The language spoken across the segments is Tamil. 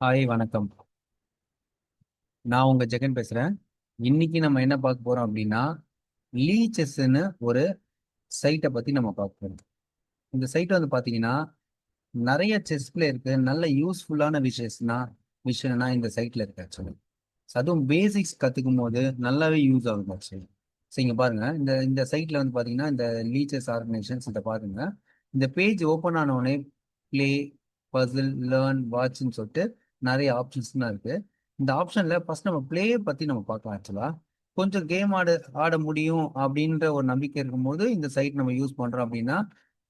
ஹாய் வணக்கம். நான் உங்க ஜெகன் பேசுறேன். இன்னைக்கு நம்ம என்ன பார்க்க போறோம் அப்படின்னா, லீ செஸ்ன்னு ஒரு சைட்டை பத்தி நம்ம பார்க்க போறோம். இந்த சைட் வந்து பாத்தீங்கன்னா நிறைய செஸ் பிளேயருக்கு நல்ல யூஸ்ஃபுல்லான விஷயம்னா இந்த சைட்ல இருக்கு ஆக்சுவலி. அதுவும் பேசிக்ஸ் கத்துக்கும் போது நல்லாவே யூஸ் ஆகும் ஆக்சுவலி. சரி, இங்க பாருங்க, இந்த இந்த சைட்ல வந்து பாத்தீங்கன்னா இந்த லீ செஸ் ஆர்கனைசேஷன்ஸ் இதை பாருங்க. இந்த பேஜ் ஓப்பன் ஆன உடனே ப்ளே, பசில், லேர்ன், வாட்ச்னு சொல்லிட்டு நிறைய ஆப்ஷன்ஸ்லாம் இருக்கு. இந்த ஆப்ஷன்ல ஃபர்ஸ்ட் நம்ம பிளே பத்தி நம்ம பார்க்கலாம் ஆக்சுவலா. கொஞ்சம் கேம் ஆட முடியும் அப்படின்ற ஒரு நம்பிக்கை இருக்கும்போது இந்த சைட் நம்ம யூஸ் பண்றோம் அப்படின்னா,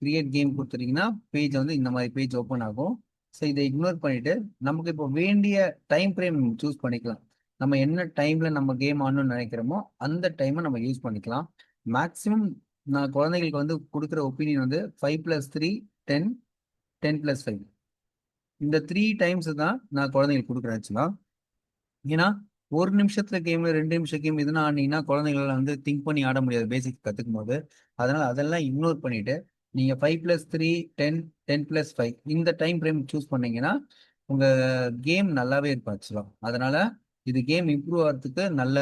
கிரியேட் கேம் கொடுத்துட்டீங்கன்னா பேஜ் வந்து இந்த மாதிரி பேஜ் ஓப்பன் ஆகும். ஸோ இதை இக்னோர் பண்ணிட்டு நமக்கு இப்போ வேண்டிய டைம் ஃப்ரேம் சூஸ் பண்ணிக்கலாம். நம்ம என்ன டைம்ல நம்ம கேம் ஆடணும்னு நினைக்கிறோமோ அந்த டைமை நம்ம யூஸ் பண்ணிக்கலாம். மேக்ஸிமம் நான் குழந்தைகளுக்கு வந்து கொடுக்குற ஒப்பீனியன் வந்து 5+3 10, 10+5 இந்த 3 டைம்ஸ் தான் நான் குழந்தைங்களுக்கு கொடுக்குறேன் ஆக்சுவலா. ஏன்னா ஒரு நிமிஷத்துல கேம், 2 நிமிஷம் கேம் இதுனா ஆனீங்கன்னா குழந்தைங்களால வந்து திங்க் பண்ணி ஆட முடியாது பேசிக் கத்துக்கும் போது. அதனால அதெல்லாம் இக்னோர் பண்ணிட்டு நீங்க 5+3 10, 10+5 இந்த டைம் ஃப்ரேம் சூஸ் பண்ணீங்கன்னா உங்க கேம் நல்லாவே இருக்கும் ஆக்சுவலா. அதனால இது கேம் இம்ப்ரூவ் ஆகிறதுக்கு நல்ல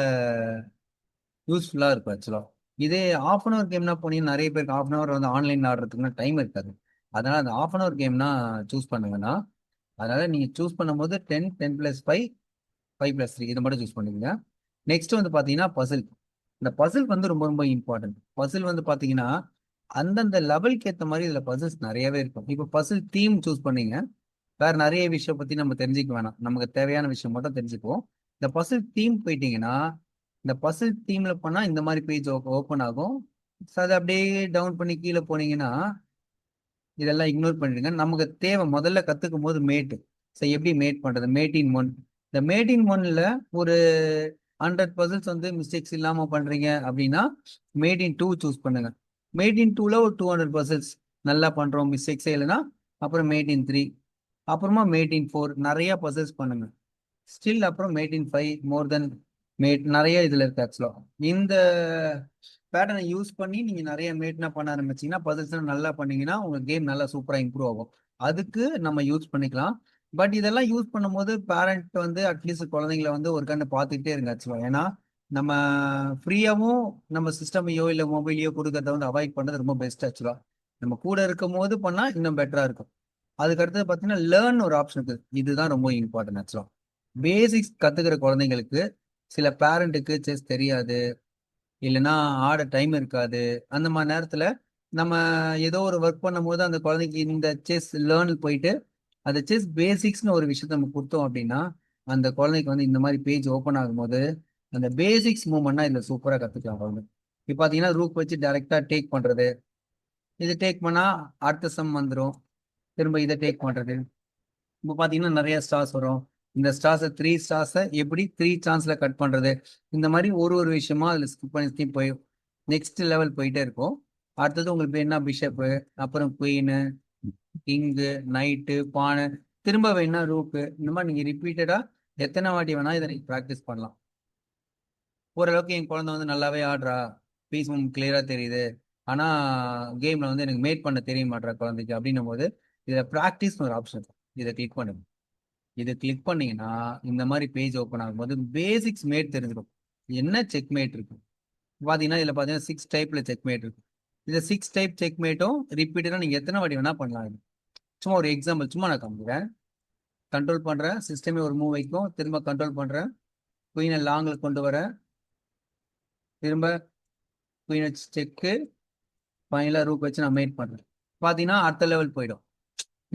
யூஸ்ஃபுல்லா இருக்கும் ஆக்சுவலா. இதே ½ கேம்னா போனீங்கன்னா நிறைய பேருக்கு ½ வந்து ஆன்லைன்ல ஆடுறதுக்குன்னா டைம் இருக்காது. அதனால அந்த ½ கேம்னா சூஸ் பண்ணுங்கன்னா, அதனால நீங்க சூஸ் பண்ணும்போது 10, 10+5, 5+3 இதை மட்டும் சூஸ் பண்ணிக்கோங்க. நெக்ஸ்ட் வந்து பாத்தீங்கன்னா பசில். இந்த பசில் வந்து ரொம்ப ரொம்ப இம்பார்ட்டன்ட். பசில் வந்து பாத்தீங்கன்னா அந்தந்த லெவலுக்கு ஏற்ற மாதிரி இதுல பசில்ஸ் நிறையவே இருக்கும். இப்போ பசில் தீம் சூஸ் பண்ணீங்க, வேற நிறைய விஷயம் பத்தி நம்ம தெரிஞ்சுக்க வேணாம், நமக்கு தேவையான விஷயம் மட்டும் தெரிஞ்சுக்குவோம். இந்த பசில் தீம் போயிட்டீங்கன்னா, இந்த பசில் தீம்ல பண்ணா இந்த மாதிரி பேஜ் ஓப்பன் ஆகும். So அதை அப்படியே டவுன் பண்ணி கீழே போனீங்கன்னா இதெல்லாம் இக்னோர் பண்ணிடுங்க. நமக்கு தேவை முதல்ல கத்துக்கும் போது மேட். சரி, எப்படி மேட் பண்றது? Made in 1. இந்த மேட் இன் 1ல ஒரு 100 பசில்ஸ் வந்து மிஸ்டேக்ஸ் இல்லாம பண்றீங்க அப்படின்னா மேட் இன் 2 சூஸ் பண்ணுங்க. மேட் இன் 2ல ஒரு 200 பசில்ஸ் நல்லா பண்றோம், மிஸ்டேக்ஸே இல்லைன்னா அப்புறம் மேட் இன் 3, அப்புறமா மேட் இன் 4 நிறைய பசில்ஸ் பண்ணுங்க. ஸ்டில் அப்புறம் made in 5 more then mat நிறைய இதுல இருக்கு ஆக்சுவலா. இந்த பேட்டர்னை யூஸ் பண்ணி நீங்க நிறைய மேட்னா பண்ண ஆரம்பிச்சீங்கன்னா, பசில்ஸ் நல்லா பண்ணீங்கன்னா உங்க கேம் நல்லா சூப்பரா இம்ப்ரூவ் ஆகும். அதுக்கு நம்ம யூஸ் பண்ணிக்கலாம். பட் இதெல்லாம் யூஸ் பண்ணும்போது பேரண்ட் வந்து அட்லீஸ்ட் குழந்தைங்களை வந்து ஒரு கண்ணு பார்த்துக்கிட்டே இருங்க ஆக்சுவலா. ஏன்னா நம்ம ஃப்ரீயாவும் நம்ம சிஸ்டமையோ இல்லை மொபைலையோ கொடுக்கறத வந்து அவாய்ட் பண்ணது ரொம்ப பெஸ்ட் ஆக்சுவலா. நம்ம கூட இருக்கும் போது பண்ணா இன்னும் பெட்டரா இருக்கும். அதுக்கு அடுத்தது பார்த்தீங்கன்னா லேர்ன் ஒரு ஆப்ஷன் இருக்கு. இதுதான் ரொம்ப இம்பார்ட்டன்ட் ஆக்சுவலா. பேசிக்ஸ் கத்துக்கிற குழந்தைங்களுக்கு சில பேரண்ட்டுக்கு செஸ் தெரியாது, இல்லைன்னா ஆட டைம் இருக்காது. அந்த மாதிரி நேரத்துல நம்ம ஏதோ ஒரு ஒர்க் பண்ணும்போது அந்த குழந்தைக்கு இந்த செஸ் லேர்ன் போயிட்டு அந்த செஸ் பேசிக்ஸ்னு ஒரு விஷயத்த நம்ம கொடுத்தோம் அப்படின்னா அந்த குழந்தைக்கு வந்து இந்த மாதிரி பேஜ் ஓப்பன் ஆகும்போது அந்த பேசிக்ஸ் மூவ்மெண்ட்னா இதுல சூப்பரா கத்துக்கலாம் குழந்தை. இப்போ பாத்தீங்கன்னா ரூக் வச்சு டைரக்டா டேக் பண்றது, இது டேக் பண்ணா அடுத்த சம் வந்துடும், திரும்ப இதை டேக் பண்றது. இப்போ பாத்தீங்கன்னா நிறைய ஸ்டார்ஸ் வரும். இந்த ஸ்டார்ஸை 3 ஸ்டார்ஸை எப்படி 3 சான்ஸ்ல கட் பண்றது, இந்த மாதிரி ஒரு ஒரு விஷயமா அதுல ஸ்கிப் பண்ணி skip போய் நெக்ஸ்ட் லெவல் போயிட்டே இருக்கும். அடுத்தது உங்களுக்கு என்ன பிஷப்பு, அப்புறம் குயின், கிங்கு, நைட்டு, பானை, திரும்ப வேணா ரூக்கு, இந்த மாதிரி நீங்க ரிப்பீட்டடா எத்தனை வாட்டி வேணா இதை நீங்க ப்ராக்டிஸ் பண்ணலாம். ஓரளவுக்கு என் குழந்தை வந்து நல்லாவே ஆடுறா, பீஸ் கிளியரா தெரியுது, ஆனா கேம்ல வந்து எனக்கு மேட் பண்ண தெரிய மாட்டேற குழந்தைக்கு அப்படின்னும் போது இதுல ப்ராக்டிஸ்னு ஒரு ஆப்ஷன் இருக்கும். இதை கிளிக் பண்ணுங்க. இதை கிளிக் பண்ணீங்கன்னா இந்த மாதிரி பேஜ் ஓப்பன் ஆகும்போது பேசிக்ஸ் மேட் தெரிஞ்சிடும். என்ன செக் மேட் இருக்கு பாத்தீங்கன்னா, இதுல பாத்தீங்கன்னா 6 டைப்ல செக் மேட் இருக்கு. இந்த 6 டைப் செக் மேட்டும் ரிப்பீட்டடா நீங்க எத்தனை வாட்டி வேணா பண்ணலாம். இது சும்மா ஒரு எக்ஸாம்பிள், சும்மா நான் காமிக்கிறேன். கண்ட்ரோல் பண்றேன், சிஸ்டமே ஒரு மூவ் வைக்கும், திரும்ப கண்ட்ரோல் பண்றேன், குயினை லாங்ல கொண்டு வரேன், திரும்ப குயின் வச்சு செக்கு, ஃபைனலா ரூக் வச்சு நான் மேட் பண்றேன். பாத்தீங்கன்னா அடுத்த லெவல் போயிடும்.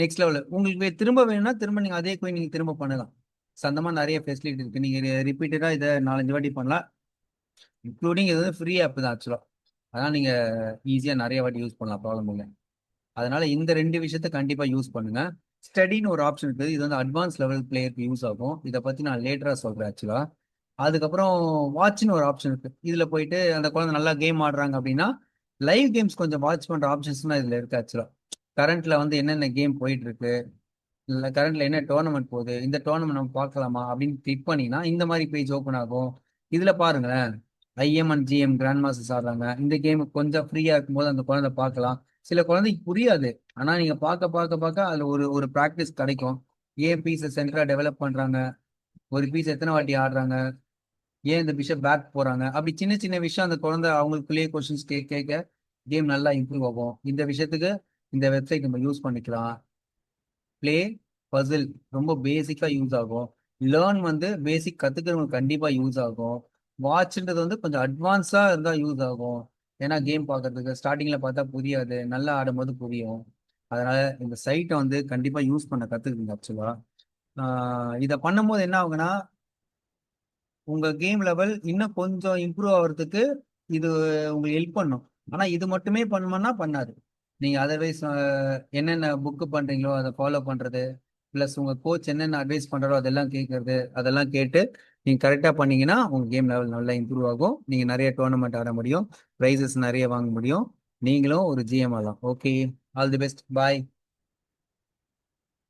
நெக்ஸ்ட் லெவல் உங்களுக்கு திரும்ப வேணும்னா திரும்ப நீங்க அதே குயின் நீங்க திரும்ப பண்ணலாம். So, அந்த மாதிரி நிறைய ஃபெசிலிட்டி இருக்கு. நீங்க ரிப்பீட்டடா இதை 4, 5 வாட்டி பண்ணலாம். இன்க்ளூடிங் இது வந்து ஃப்ரீ ஆப் தான் ஆக்சுவலா. அதனால நீங்க ஈஸியா நிறைய வாட்டி யூஸ் பண்ணலாம், ப்ராப்ளம் இல்லை. அதனால இந்த 2 விஷயத்த கண்டிப்பா யூஸ் பண்ணுங்க. ஸ்டடின்னு ஒரு ஆப்ஷன் இருக்குது. இது வந்து அட்வான்ஸ் லெவல் பிளேயருக்கு யூஸ் ஆகும். இதை பத்தி நான் லேட்டரா சொல்றேன் ஆக்சுவலா. அதுக்கப்புறம் வாட்ச்னு ஒரு ஆப்ஷன் இருக்கு. இதுல போயிட்டு அந்த குழந்தை நல்லா கேம் ஆடுறாங்க அப்படின்னா லைவ் கேம்ஸ் கொஞ்சம் வாட்ச் பண்ற ஆப்ஷன்ஸ்லாம் இதுல இருக்கு ஆக்சுவலா. கரண்ட்ல வந்து என்னென்ன கேம் போயிட்டு இருக்கு, இல்ல கரண்ட்ல என்ன டோர்னமெண்ட் போகுது, இந்த டோர்னமெண்ட் நம்ம பார்க்கலாமா அப்படின்னு கிளிக் பண்ணீங்கன்னா இந்த மாதிரி பேஜ் ஓப்பன் ஆகும். இதுல பாருங்களேன், IM and GM grandmasters ஆடுறாங்க. இந்த கேம் கொஞ்சம் ஃப்ரீயா இருக்கும்போது அந்த குழந்தை பார்க்கலாம். சில குழந்தைக்கு புரியாது, ஆனா நீங்க பார்க்க பார்க்க பார்க்க அதுல ஒரு ஒரு ப்ராக்டிஸ் கிடைக்கும். ஏன் பீஸை சென்டரா டெவலப் பண்றாங்க, ஒரு பீஸ் எத்தனை வாட்டி ஆடுறாங்க, ஏன் இந்த பிஷப் பேக் போறாங்க, அப்படி சின்ன சின்ன விஷயம் அந்த குழந்தை அவங்களுக்குள்ளேயே கொஸ்டின்ஸ் கேட்க கேம் நல்லா இம்ப்ரூவ் ஆகும். இந்த விஷயத்துக்கு இந்த வெப்சைட் நம்ம யூஸ் பண்ணிக்கலாம். ப்ளே, பசில் ரொம்ப பேசிக்கா யூஸ் ஆகும். லேர்ன் வந்து பேசிக் கத்துக்கிறவங்களுக்கு கண்டிப்பா யூஸ் ஆகும். வாட்ச்ன்றது வந்து கொஞ்சம் அட்வான்ஸா இருந்தா யூஸ் ஆகும். ஏன்னா கேம் பார்க்கறதுக்கு ஸ்டார்டிங்ல பார்த்தா புரியாது, நல்லா ஆடும்போது புரியும். அதனால இந்த சைட்டை வந்து கண்டிப்பா யூஸ் பண்ண கத்துக்குங்க ஆக்சுவலா. இதை பண்ணும்போது என்ன ஆகுங்கன்னா, உங்க கேம் லெவல் இன்னும் கொஞ்சம் இம்ப்ரூவ் ஆகிறதுக்கு இது உங்களுக்கு ஹெல்ப் பண்ணும். ஆனா இது மட்டுமே பண்ணுமான்னா பண்ணாது. நீங்க அதர்வைஸ் என்னென்ன புக்கு பண்றீங்களோ அதை ஃபாலோ பண்றது, பிளஸ் உங்க கோச் என்னென்ன அட்வைஸ் பண்றாரோ அதெல்லாம் கேட்கறது, அதெல்லாம் கேட்டு நீங்க கரெக்டா பண்ணீங்கன்னா உங்க கேம் லெவல் நல்லா இம்ப்ரூவ் ஆகும். நீங்க நிறைய டோர்னமெண்ட் ஆட முடியும், ப்ரைசஸ் நிறைய வாங்க முடியும், நீங்களும் ஒரு ஜிஎம் ஆகலாம். Okay, all the best, bye.